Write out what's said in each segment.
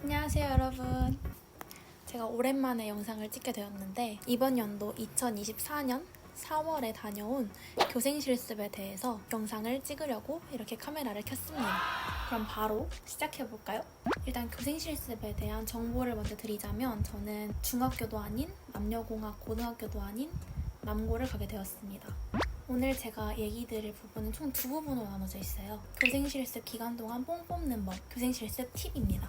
안녕하세요 여러분. 제가 오랜만에 영상을 찍게 되었는데 이번 연도 2024년 4월에 다녀온 교생 실습에 대해서 영상을 찍으려고 이렇게 카메라를 켰습니다. 그럼 바로 시작해볼까요? 일단 교생 실습에 대한 정보를 먼저 드리자면 저는 중학교도 아닌 남녀공학 고등학교도 아닌 남고를 가게 되었습니다. 오늘 제가 얘기 드릴 부분은 총 두 부분으로 나눠져 있어요. 교생 실습 기간 동안 뽕 뽑는 법, 교생 실습 팁입니다.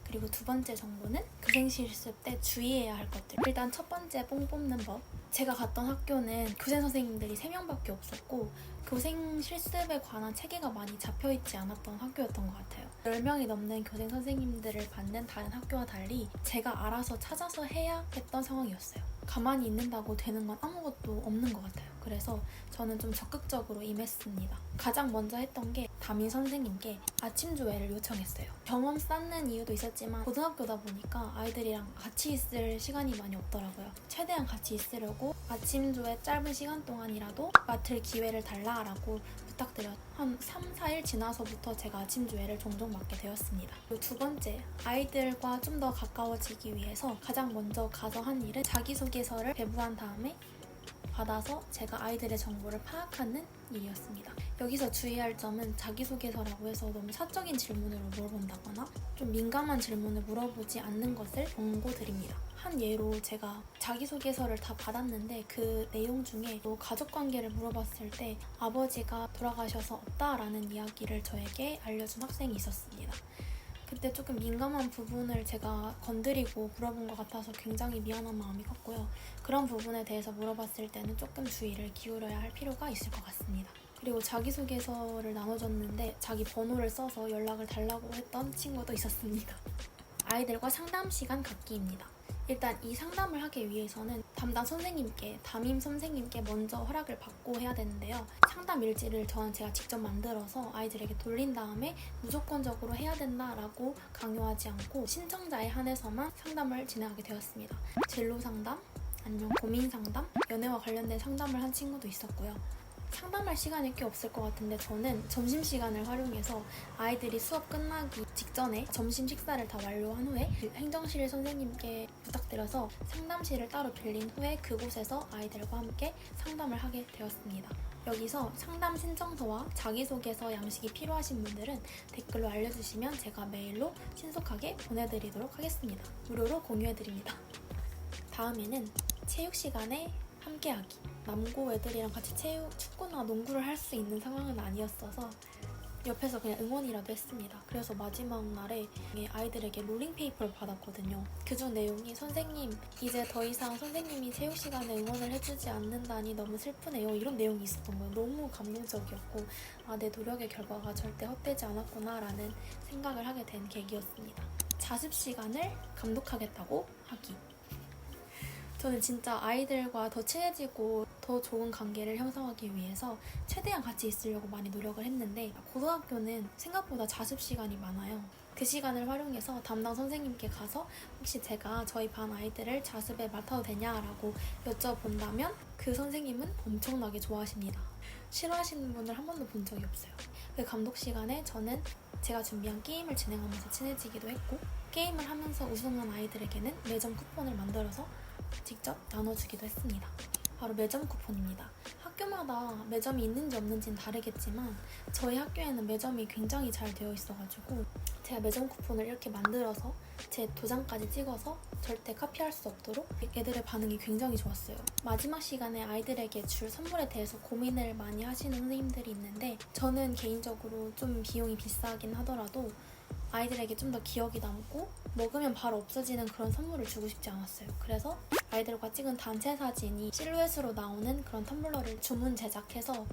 그리고 두 번째 정보는 교생 실습 때 주의해야 할 것들. 일단 첫 번째 뽕 뽑는 법. 제가 갔던 학교는 교생 선생님들이 3명밖에 없었고 교생 실습에 관한 체계가 많이 잡혀있지 않았던 학교였던 것 같아요. 10명이 넘는 교생 선생님들을 받는 다른 학교와 달리 제가 알아서 찾아서 해야 했던 상황이었어요. 가만히 있는다고 되는 건 아무것도 없는 것 같아요. 그래서 저는 좀 적극적으로 임했습니다. 가장 먼저 했던 게 담임 선생님께 아침 조회를 요청했어요. 경험 쌓는 이유도 있었지만 고등학교다 보니까 아이들이랑 같이 있을 시간이 많이 없더라고요. 최대한 같이 있으려고 아침 조회 짧은 시간 동안이라도 맡을 기회를 달라라고 부탁드렸. 한 3, 4일 지나서부터 제가 아침 조회를 종종 맡게 되었습니다. 그리고 두 번째, 아이들과 좀 더 가까워지기 위해서 가장 먼저 가서 한 일은 자기소개서를 배부한 다음에 받아서 제가 아이들의 정보를 파악하는 일이었습니다. 여기서 주의할 점은 자기소개서라고 해서 너무 사적인 질문으로 물어본다거나 좀 민감한 질문을 물어보지 않는 것을 권고드립니다. 한 예로 제가 자기소개서를 다 받았는데 그 내용 중에 또 가족관계를 물어봤을 때 아버지가 돌아가셔서 없다라는 이야기를 저에게 알려준 학생이 있었습니다. 그때 조금 민감한 부분을 제가 건드리고 물어본 것 같아서 굉장히 미안한 마음이 컸고요. 그런 부분에 대해서 물어봤을 때는 조금 주의를 기울여야 할 필요가 있을 것 같습니다. 그리고 자기소개서를 나눠줬는데 자기 번호를 써서 연락을 달라고 했던 친구도 있었습니다. 아이들과 상담 시간 갖기입니다. 일단 이 상담을 하기 위해서는 담당 선생님께, 담임 선생님께 먼저 허락을 받고 해야 되는데요. 상담 일지를 제가 직접 만들어서 아이들에게 돌린 다음에 무조건적으로 해야 된다라고 강요하지 않고 신청자에 한해서만 상담을 진행하게 되었습니다. 진로 상담, 아니면 고민 상담, 연애와 관련된 상담을 한 친구도 있었고요. 상담할 시간이 꽤 없을 것 같은데 저는 점심시간을 활용해서 아이들이 수업 끝나기 직전에 점심 식사를 다 완료한 후에 행정실 선생님께 부탁드려서 상담실을 따로 빌린 후에 그곳에서 아이들과 함께 상담을 하게 되었습니다. 여기서 상담 신청서와 자기소개서 양식이 필요하신 분들은 댓글로 알려주시면 제가 메일로 신속하게 보내드리도록 하겠습니다. 무료로 공유해드립니다. 다음에는 체육시간에 함께하기. 남고 애들이랑 같이 축구나 농구를 할 수 있는 상황은 아니었어서 옆에서 그냥 응원이라도 했습니다. 그래서 마지막 날에 아이들에게 롤링페이퍼를 받았거든요. 그중 내용이 선생님, 이제 더 이상 선생님이 체육시간에 응원을 해주지 않는다니 너무 슬프네요. 이런 내용이 있었던 거예요. 너무 감동적이었고 내 노력의 결과가 절대 헛되지 않았구나 라는 생각을 하게 된 계기였습니다. 자습시간을 감독하겠다고 하기. 저는 진짜 아이들과 더 친해지고 더 좋은 관계를 형성하기 위해서 최대한 같이 있으려고 많이 노력을 했는데 고등학교는 생각보다 자습 시간이 많아요. 그 시간을 활용해서 담당 선생님께 가서 혹시 제가 저희 반 아이들을 자습에 맡아도 되냐라고 여쭤본다면 그 선생님은 엄청나게 좋아하십니다. 싫어하시는 분을 한 번도 본 적이 없어요. 그 감독 시간에 저는 제가 준비한 게임을 진행하면서 친해지기도 했고 게임을 하면서 우승한 아이들에게는 매점 쿠폰을 만들어서 직접 나눠주기도 했습니다. 바로 매점 쿠폰입니다. 학교마다 매점이 있는지 없는지는 다르겠지만 저희 학교에는 매점이 굉장히 잘 되어 있어가지고 제가 매점 쿠폰을 이렇게 만들어서 제 도장까지 찍어서 절대 카피할 수 없도록 애들의 반응이 굉장히 좋았어요. 마지막 시간에 아이들에게 줄 선물에 대해서 고민을 많이 하시는 선생님들이 있는데 저는 개인적으로 좀 비용이 비싸긴 하더라도 아이들에게 좀 더 기억이 남고 먹으면 바로 없어지는 그런 선물을 주고 싶지 않았어요. 그래서 아이들과 찍은 단체 사진이 실루엣으로 나오는 그런 텀블러를 주문 제작해서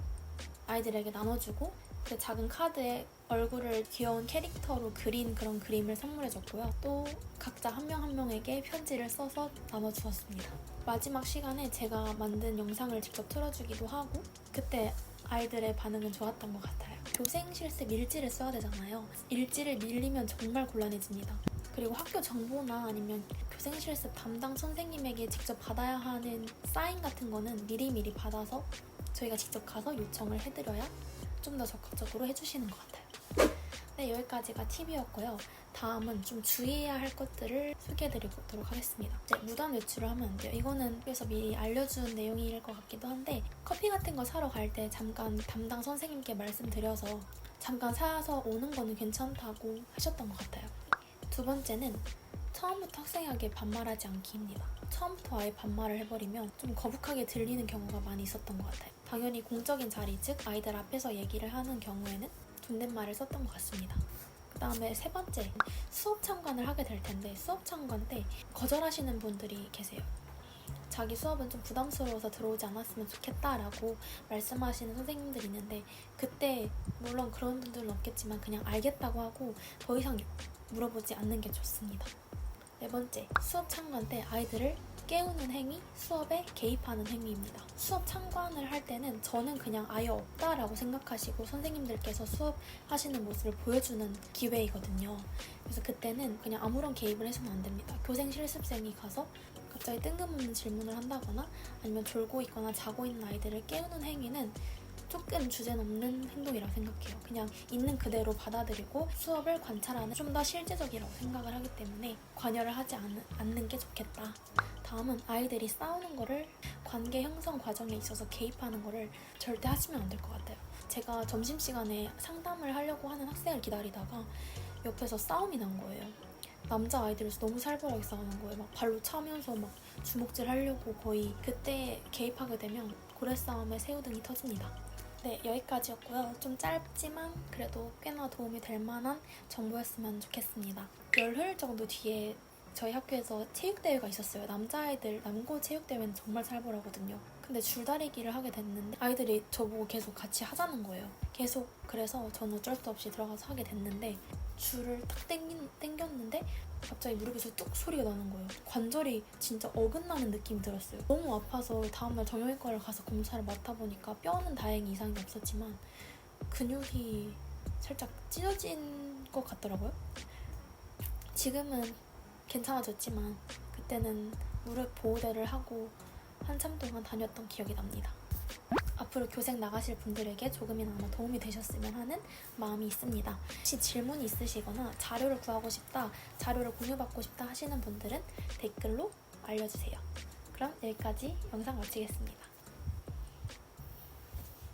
아이들에게 나눠주고 그 작은 카드에 얼굴을 귀여운 캐릭터로 그린 그런 그림을 선물해줬고요. 또 각자 한 명 한 명에게 편지를 써서 나눠주었습니다. 마지막 시간에 제가 만든 영상을 직접 틀어주기도 하고 그때 아이들의 반응은 좋았던 것 같아요. 교생 실습 일지를 써야 되잖아요. 일지를 밀리면 정말 곤란해집니다. 그리고 학교 정보나 아니면 교생 실습 담당 선생님에게 직접 받아야 하는 사인 같은 거는 미리미리 받아서 저희가 직접 가서 요청을 해드려야 좀 더 적극적으로 해주시는 것 같아요. 네, 여기까지가 팁이었고요. 다음은 좀 주의해야 할 것들을 소개해드리도록 하겠습니다. 이제 무단 외출을 하면 안 돼요. 이거는 그래서 미리 알려준 내용일 것 같기도 한데 커피 같은 거 사러 갈 때 잠깐 담당 선생님께 말씀드려서 잠깐 사서 오는 거는 괜찮다고 하셨던 것 같아요. 두 번째는 처음부터 학생에게 반말하지 않기입니다. 처음부터 아예 반말을 해버리면 좀 거북하게 들리는 경우가 많이 있었던 것 같아요. 당연히 공적인 자리, 즉 아이들 앞에서 얘기를 하는 경우에는 존댓말을 썼던 것 같습니다. 그 다음에 세 번째, 수업 참관을 하게 될 텐데 수업 참관 때 거절하시는 분들이 계세요. 자기 수업은 좀 부담스러워서 들어오지 않았으면 좋겠다라고 말씀하시는 선생님들이 있는데 그때 물론 그런 분들은 없겠지만 그냥 알겠다고 하고 더 이상 물어보지 않는 게 좋습니다. 네 번째, 수업 참관 때 아이들을 깨우는 행위, 수업에 개입하는 행위입니다. 수업 참관을 할 때는 저는 그냥 아예 없다라고 생각하시고 선생님들께서 수업하시는 모습을 보여주는 기회이거든요. 그래서 그때는 그냥 아무런 개입을 해서는 안 됩니다. 교생 실습생이 가서 갑자기 뜬금없는 질문을 한다거나 아니면 졸고 있거나 자고 있는 아이들을 깨우는 행위는 조금 주제넘는 행동이라고 생각해요. 그냥 있는 그대로 받아들이고 수업을 관찰하는 좀 더 실제적이라고 생각을 하기 때문에 관여를 하지 않는 게 좋겠다. 다음은 아이들이 싸우는 거를 관계 형성 과정에 있어서 개입하는 거를 절대 하시면 안 될 것 같아요. 제가 점심시간에 상담을 하려고 하는 학생을 기다리다가 옆에서 싸움이 난 거예요. 남자 아이들에서 너무 살벌하게 싸우는 거예요. 막 발로 차면서 막 주먹질 하려고 거의 그때 개입하게 되면 고래 싸움에 새우등이 터집니다. 네, 여기까지였고요. 좀 짧지만 그래도 꽤나 도움이 될 만한 정보였으면 좋겠습니다. 열흘 정도 뒤에 저희 학교에서 체육대회가 있었어요. 남자아이들 남고 체육대회는 정말 살벌하거든요. 근데 줄다리기를 하게 됐는데 아이들이 저보고 계속 같이 하자는 거예요. 계속 그래서 저는 어쩔 수 없이 들어가서 하게 됐는데 줄을 딱 당겼는데 갑자기 무릎에서 뚝 소리가 나는 거예요. 관절이 진짜 어긋나는 느낌이 들었어요. 너무 아파서 다음날 정형외과를 가서 검사를 맡아보니까 뼈는 다행히 이상이 없었지만 근육이 살짝 찢어진 것 같더라고요. 지금은 괜찮아졌지만 그때는 무릎 보호대를 하고 한참 동안 다녔던 기억이 납니다. 앞으로 교생 나가실 분들에게 조금이나마 도움이 되셨으면 하는 마음이 있습니다. 혹시 질문이 있으시거나 자료를 구하고 싶다, 자료를 공유받고 싶다 하시는 분들은 댓글로 알려주세요. 그럼 여기까지 영상 마치겠습니다.